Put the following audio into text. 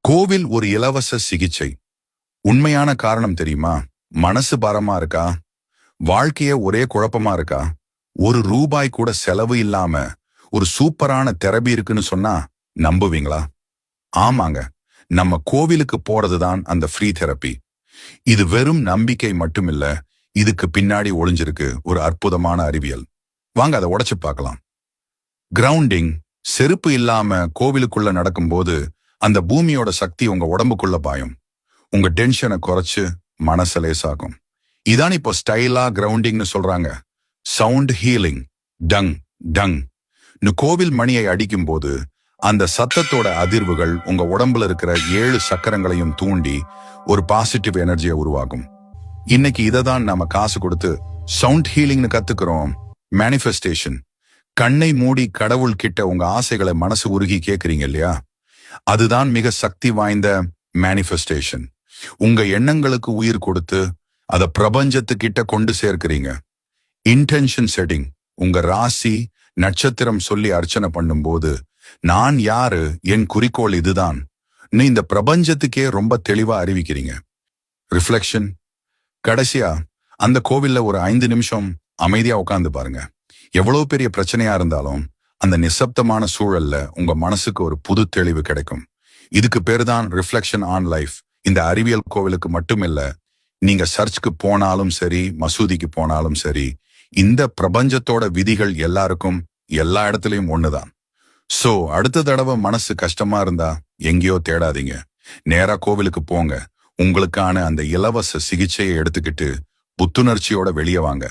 கோவில் ஒரு இலவச சிகிச்சை. உண்மையான காரணம் தெரியுமா? மனசு பாரமா இருக்கா? வாழ்க்கைய ஒரே குழப்பமா இருக்கா? ஒரு ரூபாய் கூட செலவு இல்லாம ஒரு சூப்பரான தெரபி இருக்குன்னு சொன்னா நம்புவீங்களா? ஆமாங்க, நம்ம கோவிலுக்கு போறதுதான் அந்த ஃப்ரீ தெரப்பி. இது வெறும் நம்பிக்கை மட்டுமில்ல, இதுக்கு பின்னாடி ஒளிஞ்சிருக்கு ஒரு அற்புதமான அறிவியல். வாங்க அதை உடைச்சு பார்க்கலாம். கிரவுண்டிங். செருப்பு இல்லாம கோவிலுக்குள்ள நடக்கும்போது அந்த பூமியோட சக்தி உங்க உடம்புக்குள்ள பாயும். உங்க டென்ஷனை குறைச்சு மனச லேசாகும். இதான் இப்போ ஸ்டைலா கிரவுண்டிங்னு சொல்றாங்க. Sound healing. டங் டங் கோவில் மணியை அடிக்கும் போது அந்த சத்தத்தோட அதிர்வுகள் உங்க உடம்புல இருக்கிற 7 சக்கரங்களையும் தூண்டி ஒரு பாசிட்டிவ் எனர்ஜியை உருவாகும். இன்னைக்கு இதை தான் நாம காசு கொடுத்து சவுண்ட் ஹீலிங்னு கத்துக்கிறோம். மேனிஃபெஸ்டேஷன். கண்ணை மூடி கடவுள் கிட்ட உங்க ஆசைகளை மனசு உருகி கேட்கறீங்க இல்லையா? அதுதான் மிக சக்தி வாய்ந்த மேனிஃபெஸ்டேஷன். உங்க எண்ணங்களுக்கு உயிர் கொடுத்து அதை பிரபஞ்சத்துக்கிட்ட கொண்டு சேர்க்கிறீங்க. Intention setting. உங்க ராசி நட்சத்திரம் சொல்லி அர்ச்சனை பண்ணும்போது நான் யாரு, என் குறிக்கோள் இதுதான் இந்த பிரபஞ்சத்துக்கே ரொம்ப தெளிவா அறிவிக்கிறீங்க. ரிஃப்ளெக்ஷன். கடைசியா அந்த கோவில்ல ஒரு 5 நிமிஷம் அமைதியா உட்கார்ந்து பாருங்க. எவ்வளவு பெரிய பிரச்சனையா இருந்தாலும் அந்த நிசப்தமான சூழல்ல உங்க மனசுக்கு ஒரு புது தெளிவு கிடைக்கும். இதுக்கு பேரு தான் ரிஃப்ளெக்ஷன் ஆன் லைஃப். இந்த அறிவியல் கோவிலுக்கு மட்டுமில்ல, நீங்க சர்ச்சுக்கு போனாலும் சரி, மசூதிக்கு போனாலும் சரி, இந்த பிரபஞ்சத்தோட விதிகள் எல்லாருக்கும் எல்லா இடத்துலயும் ஒண்ணுதான். சோ அடுத்த தடவை மனசு கஷ்டமா இருந்தா எங்கேயோ தேடாதீங்க, நேரா கோவிலுக்கு போங்க. உங்களுக்கான அந்த இலவச சிகிச்சையை எடுத்துக்கிட்டு புத்துணர்ச்சியோட வெளியே வாங்க.